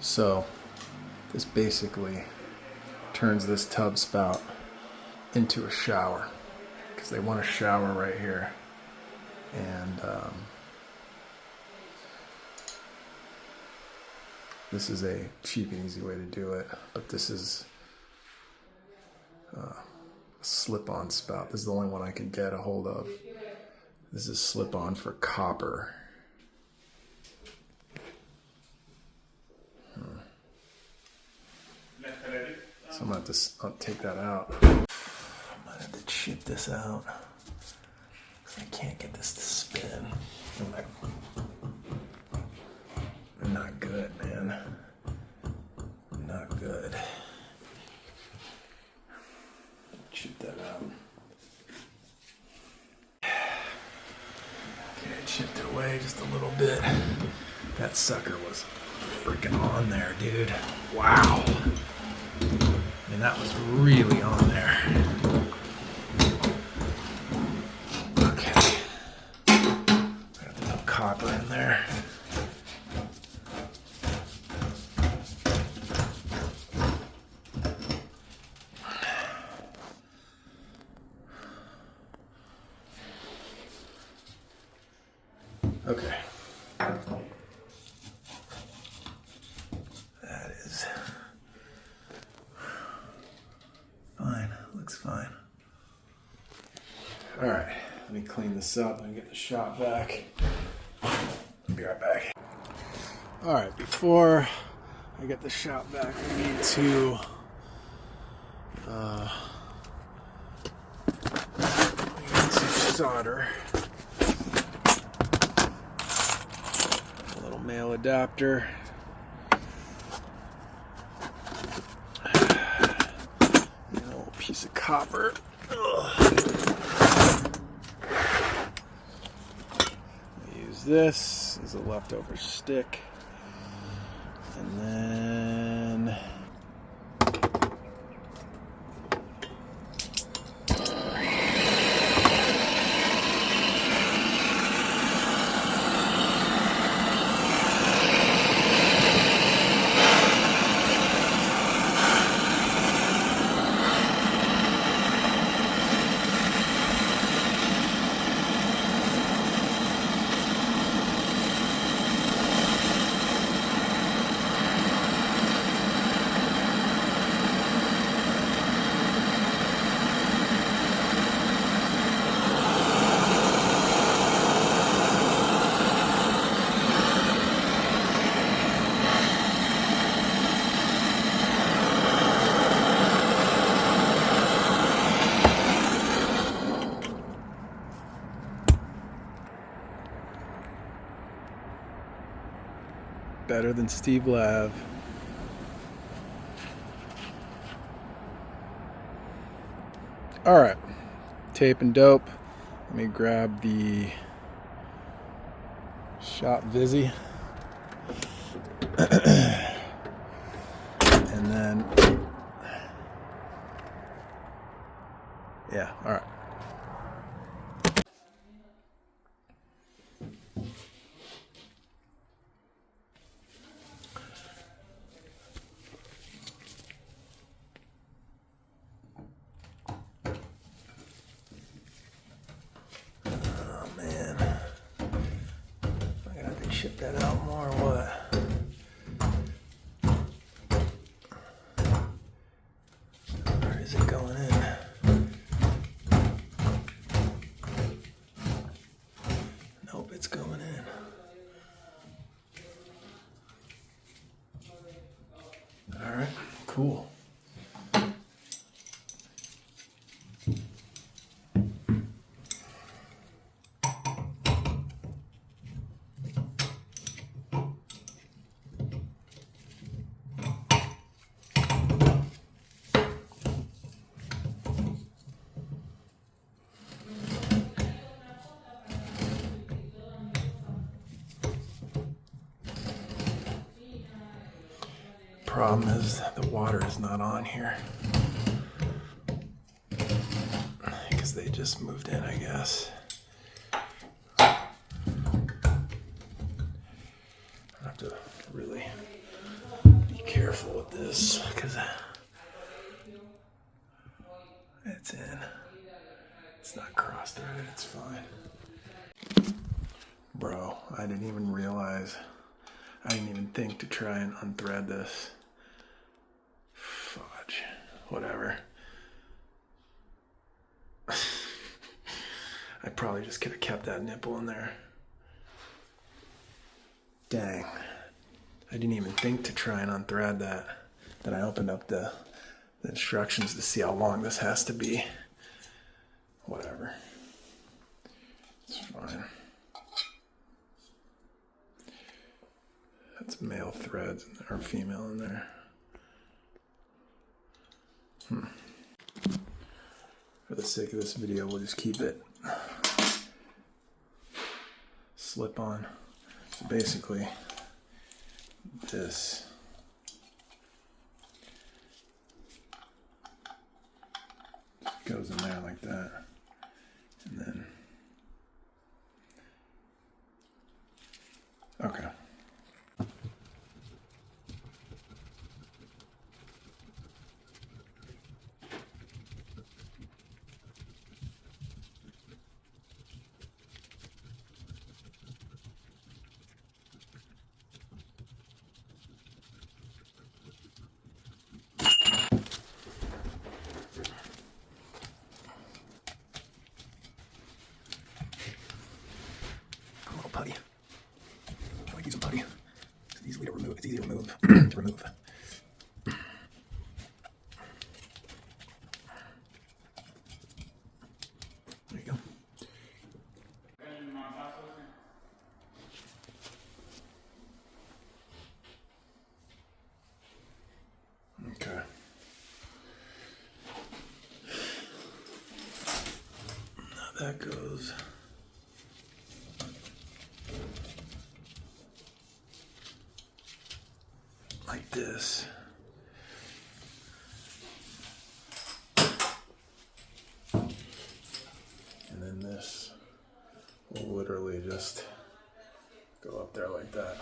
So this basically turns this tub spout into a shower because they want a shower right here. And this is a cheap and easy way to do it, but this is a slip-on spout. This is the only one I can get a hold of. This is slip-on for copper. So I'm going to have to take that out. I might have to chip this out. I can't get this to spin. Not good, man. Not good. Chip that out. Okay, I chipped it away just a little bit. That sucker was freaking on there, dude. Wow. I mean, that was really on there. Okay. I got enough copper in there. Okay. That is fine. Looks fine. All right. Let me clean this up and get the shop back. I'll be right back. All right. Before I get the shop back, I need to solder. Male adapter. A little piece of copper. I use this as a leftover stick. And then better than Steve Lav. All right, tape and dope. Let me grab the shop Vizzy. And then, yeah, all right. Ship that out more or what? Where is it going in? Nope, it's going in. All right, cool. Problem is the water is not on here because they just moved in, I guess. I have to really careful with this because it's in. It's not cross-threaded, it's fine. Bro, I didn't even realize. I didn't even think to try and unthread this. Fudge. Whatever. I probably just could have kept that nipple in there. Dang. I didn't even think to try and unthread that. Then I opened up the instructions to see how long this has to be. Whatever. It's fine. That's male threads or female in there. For the sake of this video, we'll just keep it slip on. So basically, this goes in there like that, and then okay. Putty. I like using putty. It's easy to remove. It's easy to remove. To remove. There you go. Okay. Now that goes. Like this. And then this will literally just go up there like that.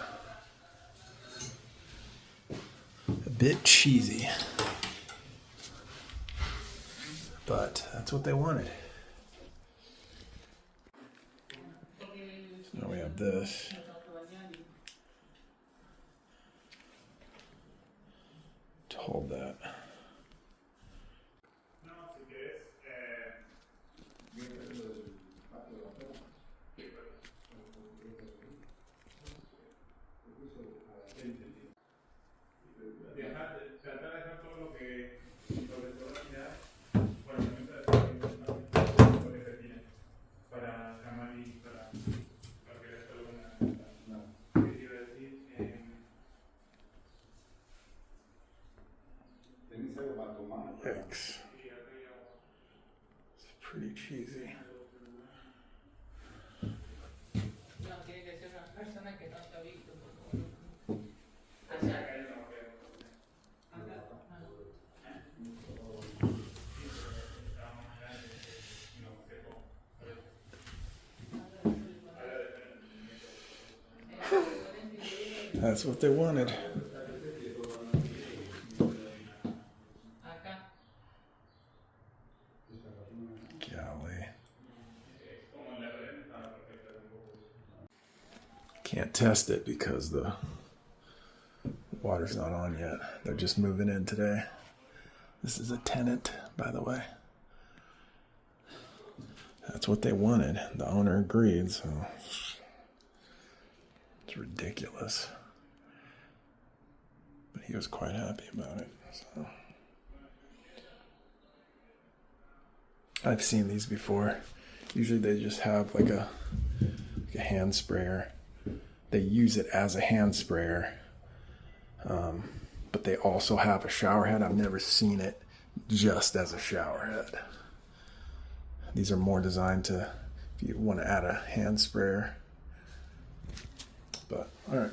A bit cheesy, but that's what they wanted. So now we have this. To hold that. Yikes. It's pretty cheesy. That's what they wanted. Golly. Can't test it because the water's not on yet. They're just moving in today. This is a tenant, by the way. That's what they wanted. The owner agreed, so it's ridiculous. But he was quite happy about it. So I've seen these before. Usually they just have like a hand sprayer. They use it as a hand sprayer, but they also have a shower head. I've never seen it just as a shower head. These are more designed to, if you want to add a hand sprayer. But all right.